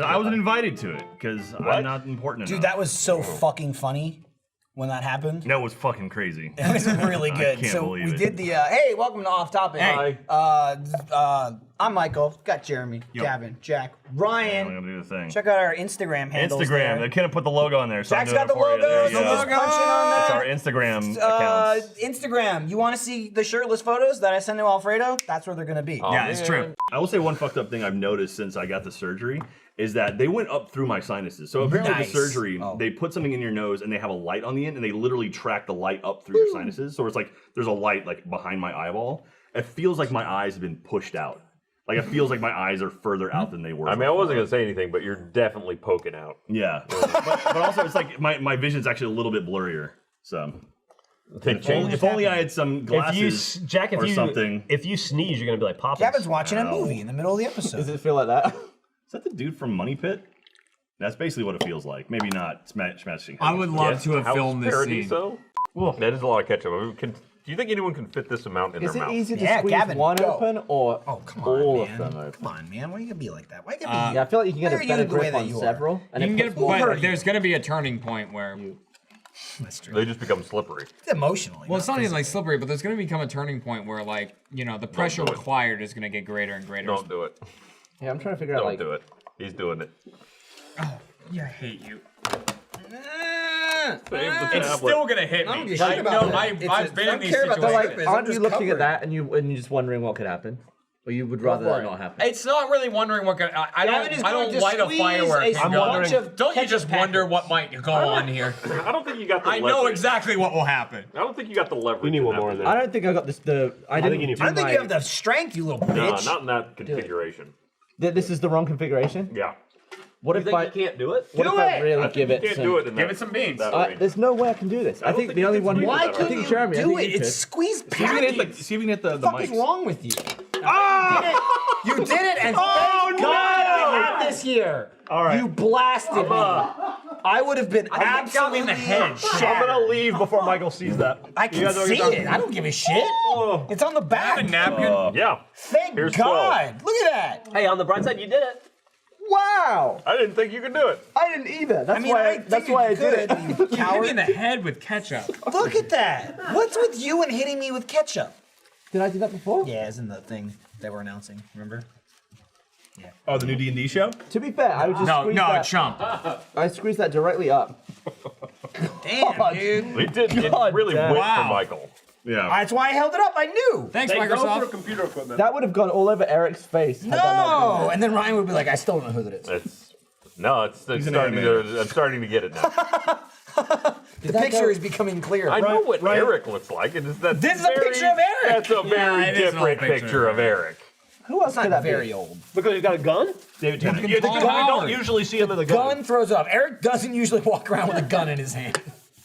I wasn't invited to it because I'm not important enough. Dude, that was so fucking funny when that happened. That was fucking crazy. It was really good. I can't believe we it. did the hey, welcome to Off Topic. Hey. I'm Michael. Got Jeremy, Gavin, Jack, Ryan. I'm gonna do the thing. Check out our Instagram handles. Instagram. They couldn't put the logo on there. So Jack's I'm doing got the it for you. logo. There So you go. just punch it on That's that. our Instagram accounts. Instagram. You want to see the shirtless photos that I send to Alfredo? That's where they're gonna be. Yeah, it's true. I will say one fucked up thing I've noticed since I got the surgery is that they went up through my sinuses. So apparently Nice. the surgery, they put something in your nose and they have a light on the end and they literally track the light up through your sinuses. So it's like there's a light like behind my eyeball. It feels like my eyes have been pushed out. Like it feels like my eyes are further out than they were. I mean, I wasn't gonna say anything, but you're definitely poking out. Yeah, but also it's like my vision's actually a little bit blurrier. So if only I had some glasses or something. If you sneeze, you're gonna be like Poppins. Gavin's watching a movie in the middle of the episode. Does it feel like that? Is that the dude from Money Pit? That's basically what it feels like. Maybe not smashing. I would love to have filmed this scene. That is a lot of ketchup. I mean, do you think anyone can fit this amount in Is their it mouth? easier to squeeze one open or come on, all man. of them open? Come on, man. Why you gonna be like that? Why you Yeah, gonna be? I feel like you can get Why a are you better the way grip that on you are? several. And You can it get, puts more- but there's going to be a turning point where. That's true. They just become slippery. It's emotionally. Well, it's not even like slippery, but there's going to become a turning point where, like, you know, the pressure do it. required is going to get greater and greater. Don't do it. Yeah, I'm trying to figure out Don't like. do it. He's doing it. Oh, yeah, I hate you. Save the It's tablet. still going to hit I don't me. give a shit about that. I've been in these care about the situations. Like, aren't you looking at that and you're just wondering what could happen, or you would rather that not happen? It's not really wondering what could. I don't light a firework. I'm wondering. Don't you just wonder what might go on here? I don't think you got the I know exactly what will happen. I don't think you got the leverage. We need one more in there. I don't think I got this. I think you need I don't think you have the strength, you little No, bitch. not in that configuration. This is the wrong configuration. Yeah. What if I can't do it? What if I really I give think it? you can't some, do it in Give that- it some beans. that range. There's no way I can do this. I don't think think the you only can one. squeeze Why that I couldn't think you Jeremy. I do think it? you could. It's squeeze See if we can hit packets. the, see if we can hit the What the fuck mic. is wrong with you? You did it, and thank God I had this here. All right. You blasted me. I would have been absolutely in the head. I'm gonna leave before Michael sees that. I can guys are see talking- it. I don't give a shit. It's on the back. Have a napkin. Yeah. Thank Here's God. Look at that. Hey, on the bright side, you did it. Wow! I didn't think you could do it. I didn't either. That's mean, why. I That's figured why I you did it. could, you Hit me coward. in the head with ketchup. Look at that. What's with you and hitting me with ketchup? Did I do that before? Yeah, it's in the thing that we're announcing. Remember? Oh, the new D&D show? To be fair, I would just No, squeeze no, that. chump. I squeezed that directly up. Damn, dude. It did. It God really damn. went Wow. for Michael. Yeah. That's why I held it up. I knew. Thanks, Hey, go Microsoft. through computer equipment. That would have gone all over Eric's face. had that not No. And then Ryan would be like, I still don't know who that is. It's an starting animator. I'm starting to get it now. The picture is becoming clear. I know what Eric looks like. It is that This is a picture of Eric. That's a very it is an old different picture picture of Eric. Who else It's not could that very be? old. Because he's got a gun? David Tennant. Yeah, Tom we don't Howard. usually see him with a gun. Gun throws up. Eric doesn't usually walk around with a gun in his hand.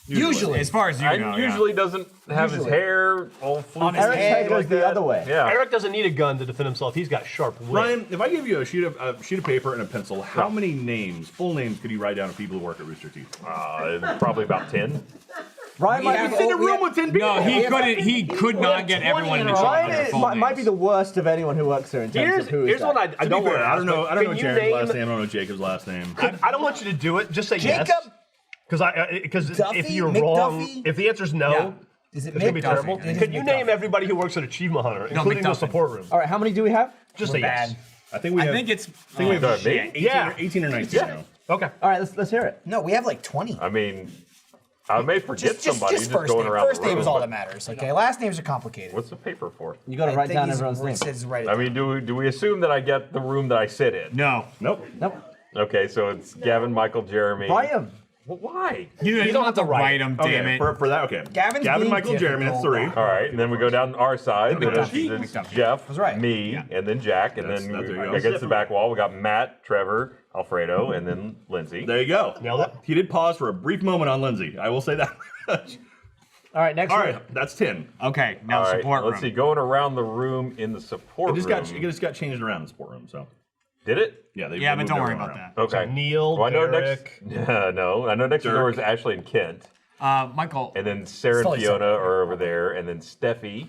Usually. As far as you know, And usually doesn't have his hair all On his floofy. Eric's head head goes like the that. other way. Yeah. Eric doesn't need a gun to defend himself. He's got sharp wit. Ryan, if I give you a sheet of paper and a pencil, how many names, full names, could you write down of people who work at Rooster Teeth? Probably about 10. Ryan might have- be. It's in a we room have- with 10 people. No, he couldn't. He could not get 20 everyone in in the a row. shot. Ryan might be the worst of anyone who works here in terms of who is Here's that. one I To don't be want fair, to I don't know. I don't know Can you Jared's name- last name. I don't know Jacob's last name. I don't want you to do it. Just say yes. Jacob? Because if Duffy? you're McDuffie? wrong, if the answer is no, Yeah. Is it it's gonna be McDuffie? terrible. It is Can you McDuffie. name everybody who works at Achievement Hunter, including the McDuffie. support room? All right, how many do we have? Just We're say yes. bad. I think we have. I think it's. we have Sorry, me? 18, Yeah. 18 or 19 now. Okay. All right, let's hear it. No, we have like 20. I mean, I may forget somebody just first going name. around First the name room. is all but that matters. Okay, last names are complicated. What's the paper for? You got to write down everyone's name. It says right. I mean, do we assume that I get the room that I sit in? No. Nope. Nope. Okay, so it's Gavin, Michael, Jeremy. Write him. Well, why? You don't have to write them, damn Okay, it. for that, okay. Gavin's Gavin, being Michael, Jeremy, that's difficult. 3. All right, and then we go down our side. And McDuffie. it's McDuffie. Jeff, That's right. me, and then Jack, and That's- then there you go. against the back wall we got Matt, Trevor, Alfredo, and then Lindsay. There you go. Nailed it. He did pause for a brief moment on Lindsay. I will say that much. All right, next All room. right, that's 10. Okay, now All right, support let's room. see. Going around the room in the support It just room. got changed around in the sport room, so. Did it? Yeah, they Yeah, they but moved don't worry everyone about around. that. Okay. Neil, Well, I know Derek. next. No, I know next door is Ashley and Kent, Michael. and then Sarah and Slowly Fiona are over there, and then Steffi,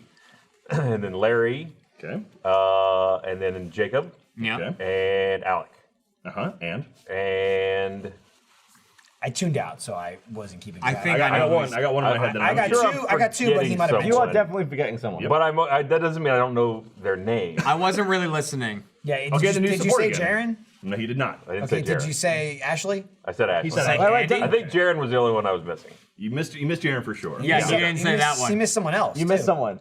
and then Larry, Okay. and then Jacob, Yeah. Okay. and Alec. And I tuned out, so I wasn't keeping I track. think I got know one. I got one in my head. That I I'm got sure two. I got two, but he might have been forgetting You are one. definitely forgetting someone. but that doesn't mean I don't know their name. I wasn't really listening. Yeah. Okay, then Did you support say again. Jaren? No, he did not. I didn't Okay. say Did Jaren. you say Ashley? I said Ashley. He said Like Ashley. Andy? I think Jaren was the only one I was missing. You missed Jaren for sure. Yeah, you didn't say that He one. missed someone else. You missed too. someone.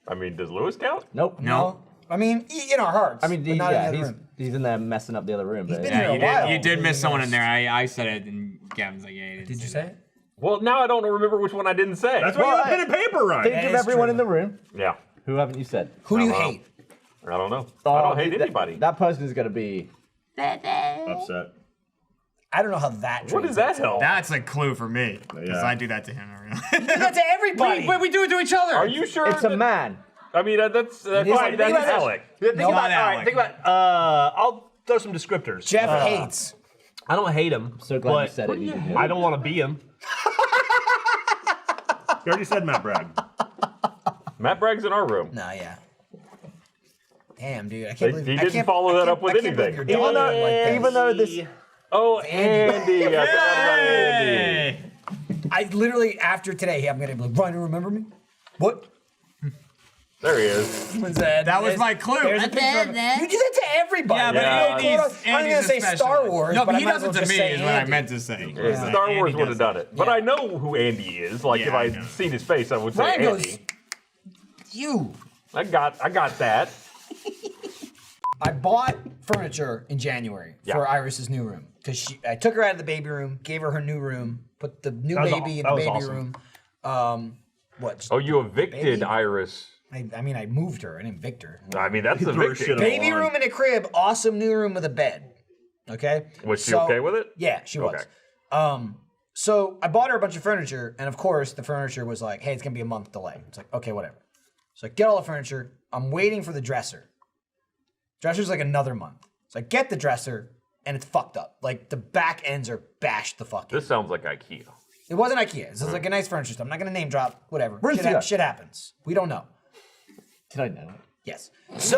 I mean, does Lewis count? Nope. No. I mean, in our hearts. I mean, but not in the other he's room. he's in there messing up the other room. But been Yeah, here a while. you did miss He someone in missed. there. I said it, and Gavin's like, yeah, you didn't Did you say it? Well, now I don't remember which one I didn't say. That's why you have pen and paper, Ryan. think That of is everyone true. in the room. Yeah. Who haven't you said? Who do you I don't know. hate? I don't know. I don't hate that- anybody. That person is gonna be. Upset. I don't know how that. What does that help? That's a clue for me, because Yeah. I do that to him. Do that to everybody. But we do it to each other. Are you sure? It's a man. I mean, that's is fine. a- That's think about Alec. Think No, about, not all right, Alec. think about. I'll throw some descriptors. Jeff hates. I don't hate him. So glad you but said it. You didn't. I don't want to be him. You already said Matt Bragg. Matt Bragg's in our room. Nah, yeah. Damn, dude, I can't He believe didn't I can't- follow I that can't- up with I can't believe anything. you're Even doing it like this. though this. Oh, Andy. Andy. I forgot about Andy. I literally after today, I'm gonna be like, Ryan, remember me? What? There he is. That was my clue. There's a picture of him. You do that to everybody. Yeah, but Yeah. I'm gonna say Star Wars. No, but I he might does as it well to just me. say Is what I Andy. meant to say. Yeah. Star Wars Andy would have does done it. But Yeah. I know who Andy is. Like, Yeah, if I I'd know. seen his face, I would say Ryan Andy. goes, you. I got that. I bought furniture in January Yeah. for Iris's new room because I took her out of the baby room, gave her new room, put the new That was baby in that the was baby awesome. room. What? Oh, you evicted Baby? Iris. I mean, I moved her. I didn't evict her. I mean, that's threw her shit evicting. on. Baby room and a crib, awesome new room with a bed. Okay. Was she okay with it? Yeah, she was. Okay. So I bought her a bunch of furniture, and of course the furniture was like, "Hey, it's gonna be a month delay." It's like, okay, whatever. So I get all the furniture. I'm waiting for the dresser. Dresser's like another month. So I get the dresser, and it's fucked up. Like the back ends are bashed the fuck in. This sounds like IKEA. It wasn't IKEA. This is like a nice furniture store. I'm not gonna name drop. Whatever. Where's Shit, the guy? shit happens. We don't know. Did I know? Yes. So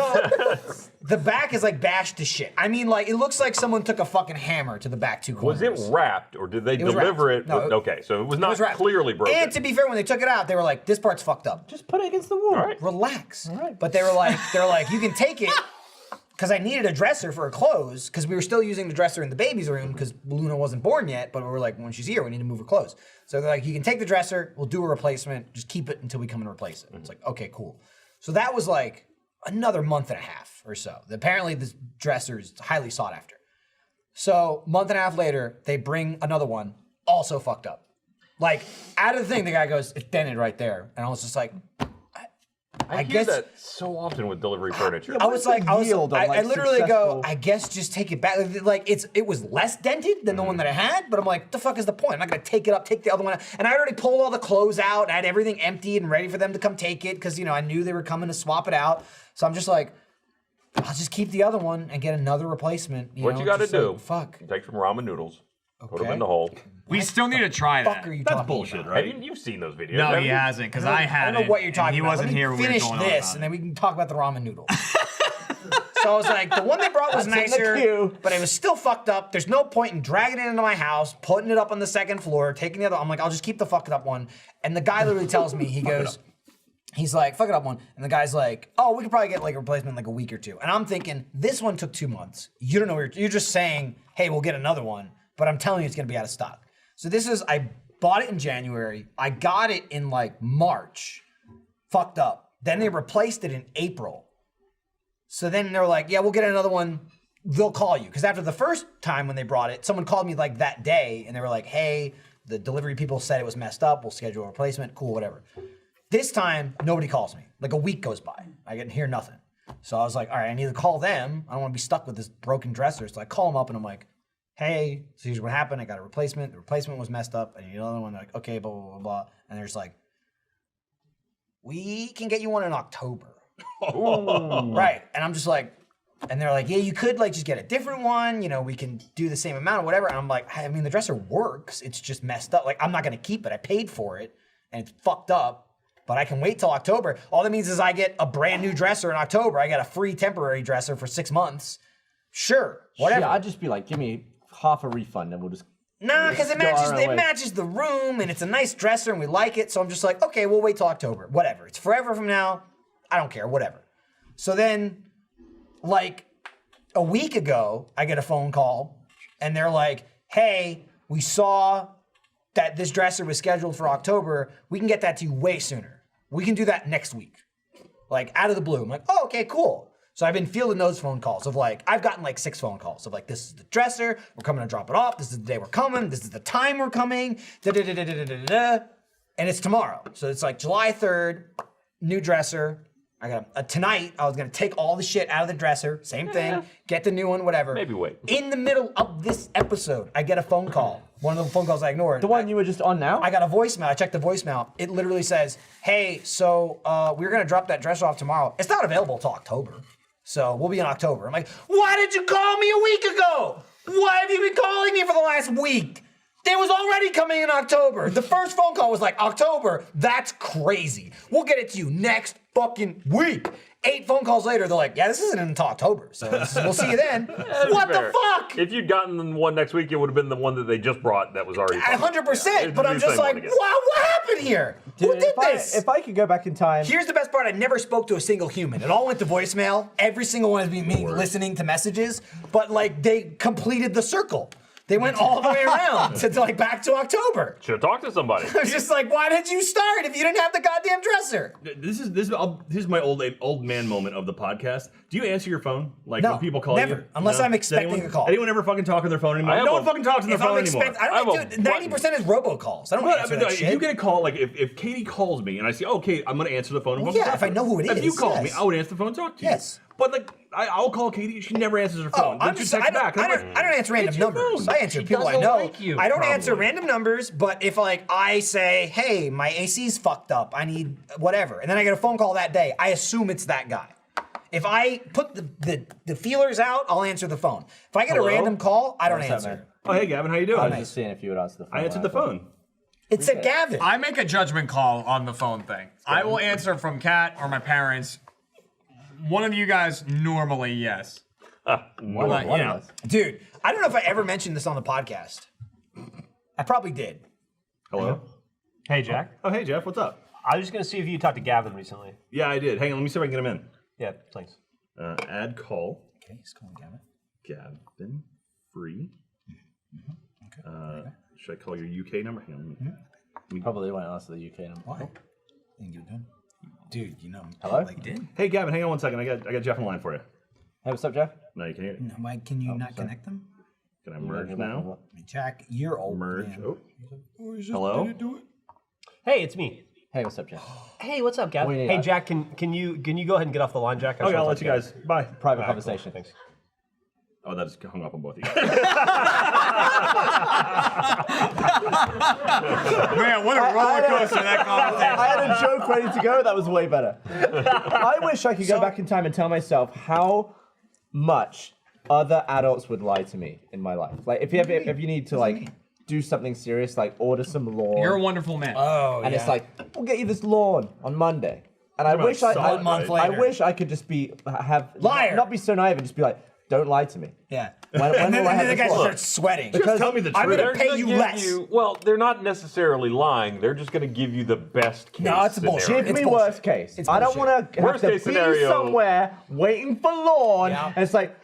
the back is like bashed to shit. I mean, like it looks like someone took a fucking hammer to the back two corners. Was it wrapped, or did they was deliver wrapped. it? No, Okay, so it was It not was wrapped. clearly broken. And to be fair, when they took it out, they were like, "This part's fucked up." Just put it against the wall. All right. Relax. right. But they're like, you can take it, because I needed a dresser for her clothes, because we were still using the dresser in the baby's room, because Luna wasn't born yet. But we were like, when she's here, we need to move her clothes. So they're like, you can take the dresser, we'll do a replacement, just keep it until we come and replace it. It's like, okay, cool. So that was like another month and a half or so. Apparently, this dresser is highly sought after. So month and a half later, they bring another one, also fucked up. Like out of the thing, the guy goes, "It's dented right there," and I was just like, I hear guess- that so often with delivery furniture. I was like, yield on, I like, literally go, successful- I guess just take it back. Like it was less dented than the one that I had, but I'm like, the fuck is the point? I'm not gonna take it up, take the other one out. And I already pulled all the clothes out, I had everything empty and ready for them to come take it, because I knew they were coming to swap it out. So I'm just like, I'll just keep the other one and get another replacement. What you got to just like, do? fuck. Take some ramen noodles, put them Okay. in the hole. We still need to try Fuck that. are you That's talking bullshit, about? right? You've seen those videos. No, haven't he you? hasn't, because I had I don't know what you're and talking he about. wasn't Let me here when we were finish going this, on and then we can talk about the ramen noodle. So I was like, the one they brought was That's in the nicer, queue. but it was still fucked up. There's no point in dragging it into my house, putting it up on the second floor, taking the other. I'm like, I'll just keep the fucked up one. And the guy literally tells me, he goes, he's like, fuck it up one. And the guy's like, oh, we could probably get like a replacement in like a week or two. And I'm thinking, this one took 2 months. You don't know where you're just saying, hey, we'll get another one. But I'm telling you, it's gonna be out of stock. So I bought it in January. I got it in like March. Fucked up. Then they replaced it in April. So then they're like, yeah, we'll get another one. They'll call you. Because after the first time when they brought it, someone called me like that day and they were like, hey, the delivery people said it was messed up. We'll schedule a replacement. Cool, whatever. This time, nobody calls me. Like a week goes by. I can hear nothing. So I was like, all right, I need to call them. I don't want to be stuck with this broken dresser. So I call them up and I'm like, hey, so here's what happened. I got a replacement. The replacement was messed up. I need another one. They're like, okay, blah, blah, blah, blah. And they're just like, we can get you one in October. Right. And I'm just like, and they're like, yeah, you could like just get a different one. We can do the same amount or whatever. And I'm like, I mean, the dresser works. It's just messed up. Like, I'm not going to keep it. I paid for it and it's fucked up, but I can wait till October. All that means is I get a brand new dresser in October. I got a free temporary dresser for 6 months. Sure, whatever. Yeah, I'd just be like, give me half a refund and we'll just. Nah, because it Go matches. our It way. matches the room, and it's a nice dresser, and we like it. So I'm just like, okay, we'll wait till October. Whatever. It's forever from now. I don't care. Whatever. So then, like a week ago, I get a phone call, and they're like, "Hey, we saw that this dresser was scheduled for October. We can get that to you way sooner. We can do that next week." Like out of the blue. I'm like, "Oh, okay, cool." So I've been fielding those phone calls of like, I've gotten like 6 phone calls of like, this is the dresser, we're coming to drop it off, this is the day we're coming, this is the time we're coming, da-da-da-da-da-da-da-da. And it's tomorrow. So it's like July 3rd, new dresser. I got tonight, I was gonna take all the shit out of the dresser, same thing, get the new one, whatever. Maybe wait. In the middle of this episode, I get a phone call. One of the phone calls I ignored. The one you were just on now? I got a voicemail. I checked the voicemail. It literally says, "Hey, so we're gonna drop that dresser off tomorrow. It's not available till October, so we'll be in October." I'm like, "Why did you call me a week ago? Why have you been calling me for the last week? It was already coming in October." The first phone call was like, "October? That's crazy. We'll get it to you next fucking week." 8 phone calls later, they're like, "Yeah, this isn't until October, so we'll see you then." What the fuck? If you'd gotten one next week, it would have been the one that they just brought that was already. 100%. But I'm It's the just same like, one wow, again. what happened here? Who Dude, did if this? if I could go back in time. Here's the best part. I never spoke to a single human. It all went to voicemail. Every single one of me listening to messages, but like they completed the circle. They went all the way around to like back to October. Should have talked to somebody. I was just like, why did you start if you didn't have the goddamn dresser? This is my old man moment of the podcast. Do you answer your phone? Like No, when people call never, you? unless I'm expecting Does anyone, a call. Anyone ever fucking talk on their phone anymore? I have No one a- fucking talks on their If I'm phone anymore. expecting, I I have don't a do 90% is robocalls. I don't But, answer I that mean, if shit. you get a call, like if Katie calls me and I say, "Okay, I'm gonna answer the phone," and Well, fucking yeah, talk if I to know her. who it If you is, called me, yes. I would answer the phone and talk to you. Yes. But like, I'll call Katie. She never answers her phone. I'm Then she just, texts I don't, back. I I'm don't, like, I don't answer random "It's your numbers. phone." I answer She people I doesn't know. like you. I don't answer Probably. random numbers, but if like I say, "Hey, my AC's fucked up. I need whatever," and then I get a phone call that day, I assume it's that guy. If I put the feelers out, I'll answer the phone. If I get Hello? a random call, I don't What's up, answer. man? Oh, hey Gavin, how you doing? I was just seeing if you would answer the phone. I answered the phone. It said Gavin. I make a judgment call on the phone thing. I will answer from Kat or my parents. One of you guys normally, yes. One, Like, one yeah. of us. Dude, I don't know if I ever mentioned this on the podcast. I probably did. Hello. Hey, Jack. Oh, hey Jeff, what's up? I was just gonna see if you talked to Gavin recently. Yeah, I did. Hang on, let me see if I can get him in. Yeah, thanks. Add call. Okay, he's calling Gavin. Gavin free. Should I call your UK number? Hang on, let me- Probably won't answer the UK number. Why? Dude, you know. Hello? Like, did. Hey Gavin, hang on 1 second. I got Jeff on the line for you. Hey, what's up, Jeff? No, you can hear. Why can you not connect them? Can I merge now? Jack, you're old. Merge. Man. Oh. Hello. Hey, it's me. Hey, what's up, Jeff? Hey, what's up, Gavin? What do you Hey, need? Jack, can you go ahead and get off the line, Jack? Okay, I'll let you guys. Bye. Private All right, conversation. Thanks. cool. Oh, that's hung up on both of you. Man, what a roller coaster that conversation. I had a joke ready to go. That was way better. I wish I could go back in time and tell myself how much other adults would lie to me in my life. Like if you need to like do something serious, like order some lawn, You're a wonderful man. Oh, and yeah. it's like we'll get you this lawn on Monday. And I Talking wish about I, solid, I, month right? I later. wish I could just be Liar. not be so naive and just be like, don't lie to me. Yeah. When and then, will I and have then the this guy lawn? starts sweating. Just tell me the I'm truth. gonna pay you give less. well, they're not necessarily lying. They're just going to give you the best case. No, it's bullshit. scenario. Give It's me bullshit. worst case. It's I don't bullshit. want to have Worst to case be scenario. somewhere waiting for lawn. Yeah. And it's like,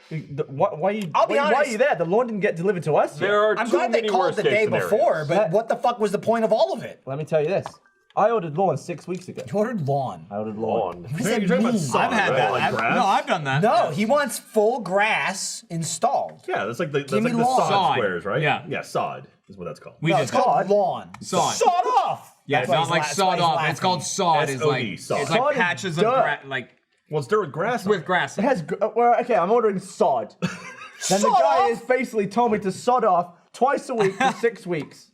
why are you? I'll be why are honest. you there? The lawn didn't get delivered to us. There yet. are I'm too glad they many called worst the case day scenarios. before, but what the fuck was the point of all of it? Let me tell you this. I ordered lawn 6 weeks ago. You ordered lawn. I ordered lawn. On. What does You're that talking about mean? sod, I've had right? that. Like grass? No, I've done that. No, he wants full grass installed. Yeah, that's like the Give me sod lawn. squares, right? Yeah. Yeah, sod is what that's called. We No, just it's called Sod? lawn. Sod. Sod off. Yeah, That's it's why not he's like that's sawed why he's off. It's laughing. called sod. Is like S-O-D, sod. it's like Sod is patches of dirt. grass, like Well, it's dirt with grass. on with it. grass. It has. Well, okay, I'm ordering sod. Then the Sod guy off? has basically told me to sod off twice a week for 6 weeks.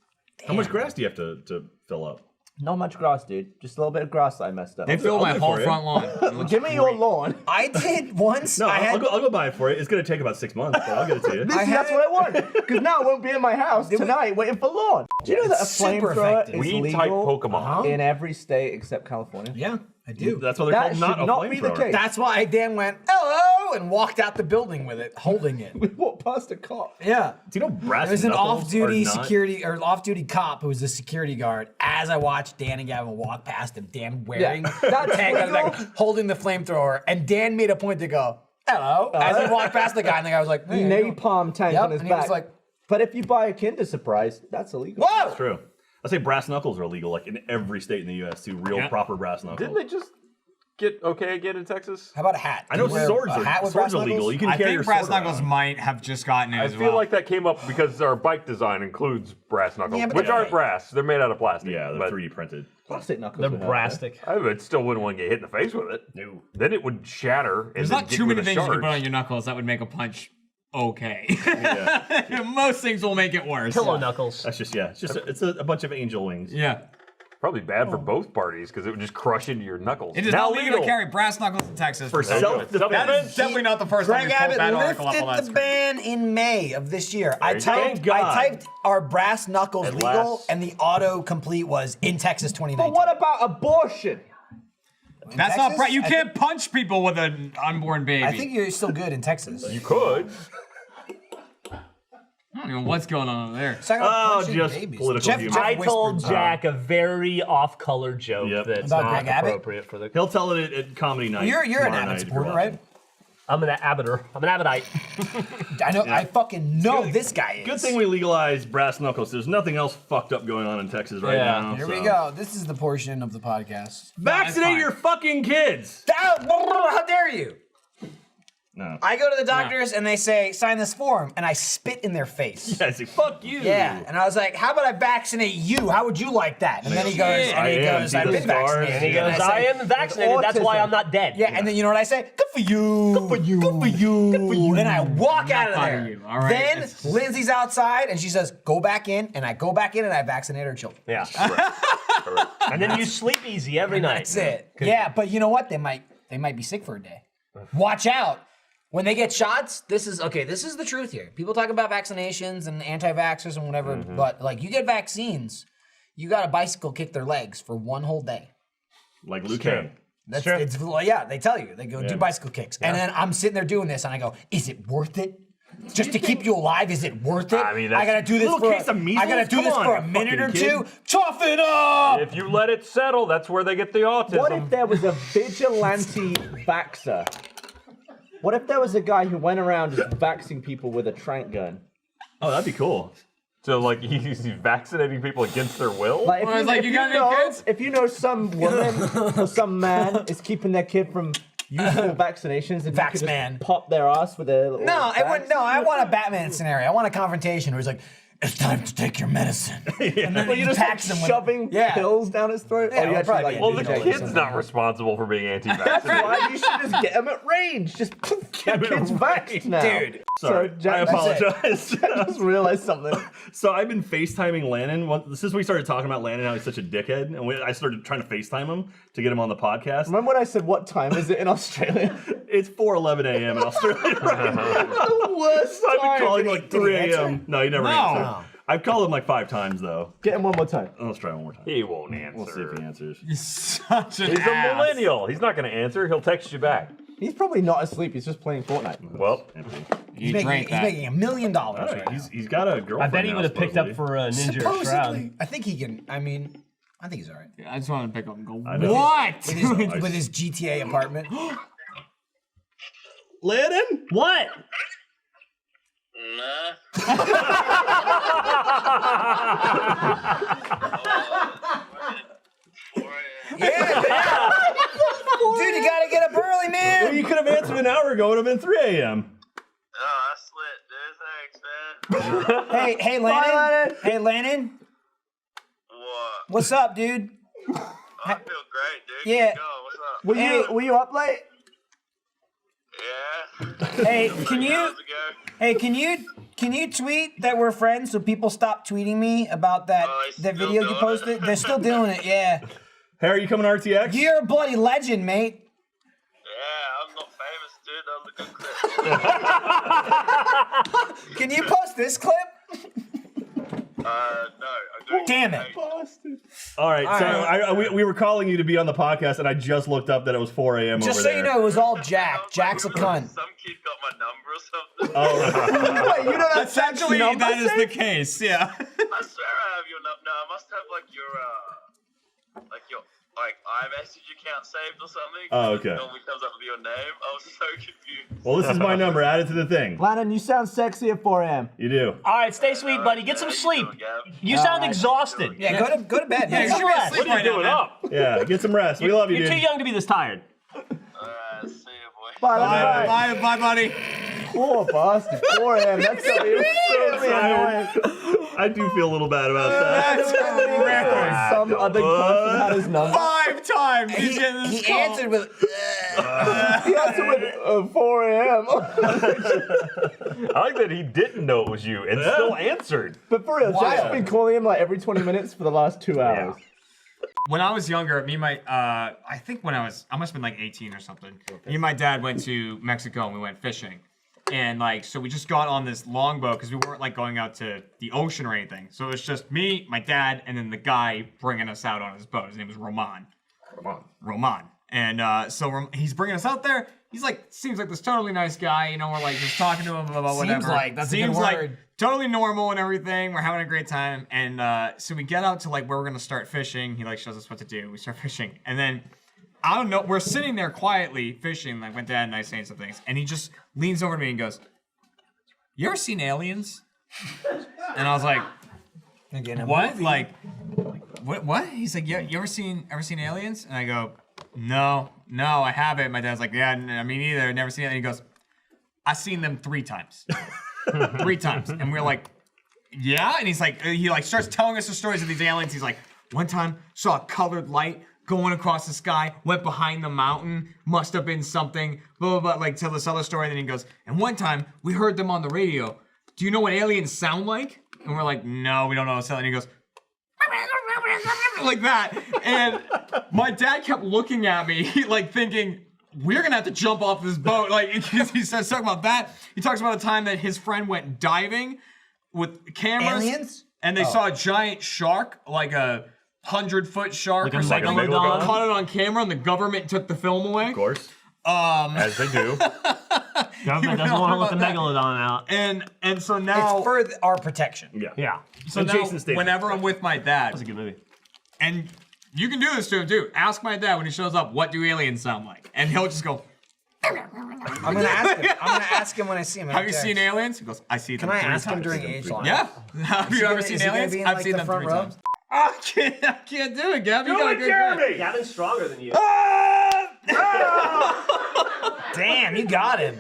How much grass do you have to fill up? Not much grass, dude. Just a little bit of grass that I messed up. They fill I'll my do it whole for you. front lawn. It looks Give me your great. lawn. I did once. No, I had, I'll go buy it for you. It's gonna take about 6 months, but I'll get it to you. Listen, that's what I want. Because now I won't be in my house tonight waiting for lawn. Do you know that a It's super flamethrower effective. is Weed-type legal Pokemon. in every state except California? Yeah, I do. That's why they're That called should not a not be the flamethrower. case. That's why Dan went, hello, bro, and walked out the building with it, holding it. We walked past a cop. Yeah. Do you know brass It was an knuckles off-duty are not- security or off-duty cop who was a security guard. As I watched Dan and Gavin walk past him, Dan wearing that tank on his back, holding the flamethrower, and Dan made a point to go, "Hello," as he walked past the guy, and the guy was like, "Hey, how you doing?" Napalm tank Yep, on his and he was back. like- but if you buy a Kinder Surprise, that's illegal. Whoa! True. I say brass knuckles are illegal, like in every state in the U.S. too. Real Yeah. proper brass knuckles. Didn't they just get okay again in Texas? How about a hat? I know Do you wear swords a hat are with brass swords are legal. knuckles? You can I carry think your brass sword knuckles around. might have just gotten it I as feel well. like that came up because our bike design includes brass knuckles, Yeah, but which they're aren't fake. brass. They're made out of plastic. Yeah, they're but 3D printed. Plastic knuckles. They're would hurt, brastic. I still wouldn't want to get hit in the face with it. No. Then it would shatter. And There's then not get too you many with a things you can put charge. on your knuckles that would make a punch okay. Yeah. Most things will make it worse. Pillow knuckles. That's just it's just it's a bunch of angel wings. Yeah. Probably bad for both parties because it would just crush into your knuckles. It is now not legal to carry brass knuckles in Texas. For that self-defense. is definitely not the first time Greg we pulled Abbott that article up lifted on that the screen. ban in May of this year. I you go. typed, Thank God. I typed "Are brass knuckles At legal?" last. and the auto-complete was in Texas 2019. But what about abortion? That's Texas? not right. You I can't punch people with an unborn baby. I think you're still good in Texas. You could. I don't know what's going on over there. Talking about Oh, punching just babies. political Jeff, humor. Jeff I told whispered- Jack a very off-color joke Yep. that's About not Greg Abbott? appropriate for the. He'll tell it at comedy night. You're an tomorrow Abbott night if you're supporter, watching. right? I'm an Abbotter. I'm an Abbotite. I know. I fucking know this guy is. Good thing we legalized brass knuckles. There's nothing else fucked up going on in Texas right Yeah. now. Here so. we go. This is the portion of the podcast. Vaccinate fine. your fucking kids. How dare you? No. I go to the doctors and they say, sign this form, and I spit in their face. Yeah, I say, fuck you. Yeah, and I was like, "How about I vaccinate you? How would you like that?" And then he goes, I am. "I've See been the scars? vaccinated." And he goes, I I say, am vaccinated. That's why autism. I'm not dead. Yeah, and then you know what I say? Good for you. Good for you. Good for you. Good for you. And I walk out of proud there. of you, all right? Then It's- Lindsay's outside and she says, "Go back in," and I go back in and I vaccinate her children. Yeah. And then you sleep easy every night. That's it. Yeah, but you know what? They might be sick for a day. Watch out. When they get shots, this is the truth here. People talk about vaccinations and anti-vaxxers and whatever, but like you get vaccines, you got to bicycle kick their legs for one whole day. Like Luke Cage. That's Sure. it's yeah, they tell you. They go do bicycle kicks. And then I'm sitting there doing this and I go, "Is it worth it? Just to keep you alive, is it worth it? I mean, I gotta do this Little for case of measles? I gotta do Come this on, for a you minute or fucking two. kid. Tough it up! If you let it settle, that's where they get the autism. What if there was a vigilante vaxxer? What if there was a guy who went around just vaxing people with a trank gun? Oh, that'd be cool. So, like, he's vaccinating people against their will? Like, Well, it's like, you got any know, kids? if you know some woman or some man is keeping their kid from useful vaccinations and you Vax could just man. pop their ass with a little No, it wouldn't. No, I vax. want a Batman scenario. I want a confrontation where he's like, "It's time to take your medicine." And then Well, he you're just like attacks him with shoving pills down his throat. Yeah, you well, actually, probably like, be Well, the Vigilante kid's something. not responsible for being That's anti-vaccinated. why you should just get him at range. Just that kid's vaxxed now. Dude. Sorry, Jack- I apologize. I just realized something. So I've been FaceTiming Lannan. Since we started talking about Lannan, how he's such a dickhead, and I started trying to FaceTime him to get him on the podcast. Remember when I said, what time is it in Australia? It's 4:11 a.m. in Australia right now. The worst I've been time. calling him like 3 answer? a.m. No, he never No. answered. No. I've called him like 5 times though. Get him one more time. Let's try one more time. He won't We'll see if answer. he answers. He's such an He's a ass. millennial. He's not going to answer. He'll text you back. He's probably not asleep. He's just playing Fortnite. Well, Empty. You He's drank making that. $1 million All right right, now. he's got a girlfriend. I bet he now, would have picked up supposedly. for a Ninja or Shroud. Supposedly, I think he can. I mean, I think he's all right I just want to pick up and go, know. what? with his GTA apartment. Lannan? What? Yeah, dude, you gotta get up early, Well, man. you could have answered an hour ago. It would have been 3 a.m. Oh, I slit, dude. Thanks, man. Hey, Lannan. Hey, Lannan. What? What's up, dude? I feel great, dude. Yeah. Keep going. What's up? Were you up late? Yeah. Hey, can you? Hours ago. Hey, can you tweet that we're friends so people stop tweeting me about that Oh, they that still video you doing posted? it? They're still doing it, yeah. Hey, are you coming to RTX? You're a bloody legend, mate. Yeah, I'm not famous, dude. I'm the good clip. Can you post this clip? No, I'm doing damn it! All right, so we were calling you to be on the podcast, and I just looked up that it was 4 a.m. Just over so there. you know, it was all Jack. Jack's a cunt. Some kid got my number or something. Oh, Wait, you know that's Essentially, number that is the saved? case. Yeah. I swear I have your number. No, I must have like your iMessage account saved or something. Oh, okay. It normally comes up with your name. I was so confused. well, this is my number. Add it to the thing. Lannan, you sound sexy at 4 a.m. You do. All right, stay sweet, buddy. Get some sleep. Gab. You sound exhausted. Yeah, go to bed. Yeah, Man. you should be What asleep What are right you now, doing man. up? Yeah, get some rest. We love you, You're dude. too young to be this tired. See ya, boy. Bye. Bye, buddy. Poor bastard. 4 a.m. That's gonna be really annoying. I do feel a little bad about that. That's ridiculous. Some other person had his number. 5 times. He's getting this He call. answered with. He answered with 4 a.m. I like that he didn't know it was you and still answered. But for real, Jack's been calling him like every 20 minutes for the last 2 hours. When I was younger, me and my, I think when I must have been like 18 or something. Me and my dad went to Mexico and we went fishing. And like, so we just got on this longboat because we weren't like going out to the ocean or anything. So it was just me, my dad, and then the guy bringing us out on his boat. His name was Roman. Roman. And so he's bringing us out there. He's like, seems like this totally nice guy. You know, we're like just talking to him about whatever. Seems like, that's a good Seems word. like totally normal and everything. We're having a great time. And so we get out to like where we're gonna start fishing. He like shows us what to do. We start fishing, and then I don't know. We're sitting there quietly fishing. Like my dad and I saying some things, and he just leans over to me and goes, "You ever seen Aliens?" And I was like, "What? Like, what?" He's like, "Yeah, you ever seen Aliens?" And I go, No, I haven't." My dad's like, "Yeah, I mean, neither. Never seen it." And he goes, "I've seen them 3 times." 3 times. And we're like, "Yeah?" And he's like, he like starts telling us the stories of these aliens. He's like, "One time saw a colored light going across the sky, went behind the mountain, must have been something, blah, blah, blah," like tell this other story. And then he goes, "And one time we heard them on the radio. Do you know what aliens sound like?" And we're like, "No, we don't know what it sounds like." And he goes, like that. And my dad kept looking at me, like thinking, we're gonna have to jump off this boat. Like, he starts talking about that. He talks about a time that his friend went diving with cameras. Aliens? And they saw a giant shark, like a 100-foot shark Like a or something. megalodon? Caught it on camera, and the government took the film away. Of course. As they do. Government doesn't want to let the megalodon out. And so now, It's for our protection. Yeah. Yeah, so and now Jason Statham. whenever I'm with my dad, that's a good movie. and you can do this to him too. Ask my dad when he shows up, what do aliens sound like? And he'll just go, I'm gonna ask him. I'm gonna ask him when I see him. "Have you seen aliens?" He goes, "I see them Can I 3 ask him times." during age line? Yeah. Have you ever seen aliens? I've seen them 3 row? times. I can't do it, Gab. You got a good grip. Gavin's stronger than you. Damn, you got him.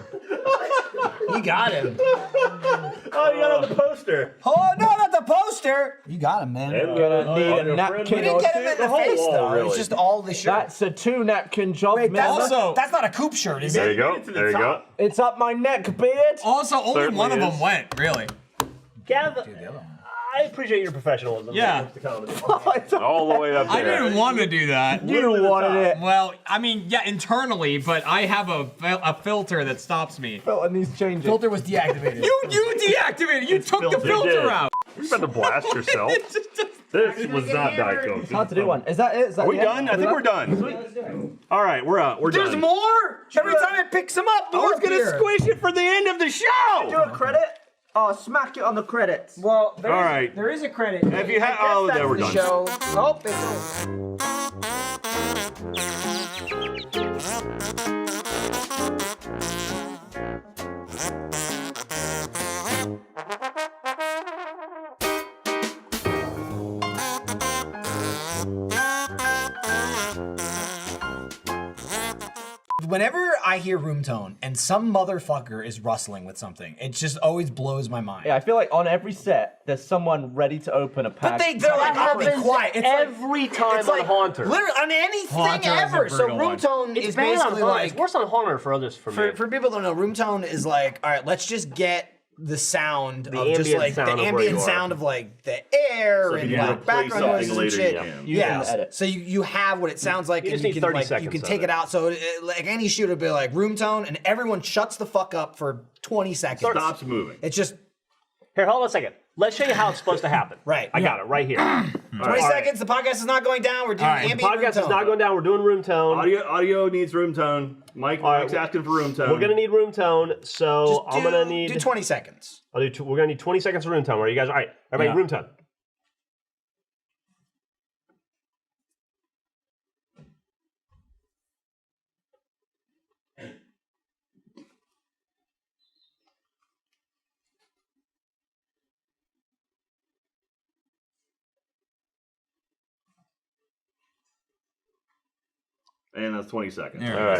You got him. Oh, you got on the poster. Oh no, not the poster. You got him, man. Gonna need a napkin We didn't or get him in the whole face wall, though. really. It's just all the shirt. That's a 2-napkin job, Wait, man. that's not a coop shirt, is There it? you go. There you go. It's up my neck, beard. Also, only Certainly one of them is. went, really. Gav, I appreciate your professionalism. Yeah. when it comes to comedy. All the way up I there. didn't want to do that. You wanted it. Well, I mean, yeah, internally, but I have a filter that stops me. Felt needs changing. Filter was deactivated. You deactivated. You took the filtered. filter You did. out. You're about to blast yourself. This was not Diet Coke. It's hard to do one. Is that it? Is that Are we the end? done? I think we're done. All right, we're There's done. more. Every time it picks him up, I more was gonna beer. squish it for the end of the Do show. a credit? Oh, smack it on the credits. Well, All right. there is a credit. If you have, oh, there we're done. Show. Nope, it's Whenever I hear room tone and some motherfucker is rustling with something, it just always blows my mind. Yeah, I feel like on every set, there's someone ready to open a pack. But they're like, "I'll be quiet." It's like, Every time it's on like Haunter. literally on anything Haunter is a ever. So brutal room one. tone It's is bad on basically Haunter. like It's worse on Haunter for others for me. for people that don't know, room tone is like, all right, let's just get the sound of just ambient like sound the of where ambient you are. sound of like the air if and you like replace background something noises and later, shit. you can. You can edit. So you have what it sounds like, You and just you need can 30 like you seconds can of take it. it out. So like any shoot would be like room tone, and everyone shuts the fuck up for 20 seconds. Stops moving. It's just Here, hold on a second. Let's show you how it's supposed to happen. Right. I got it right here. 20 seconds. The podcast is not going down. We're doing All right. ambient room Podcast is tone. not going down. We're doing room tone. Audio needs room tone. Mike's asking for room tone. We're gonna need room tone, so Just I'm gonna need. do 20 seconds. We're gonna need 20 seconds of room tone. Are you guys all right? Everybody, room tone. And that's 20 seconds. Yeah. All right.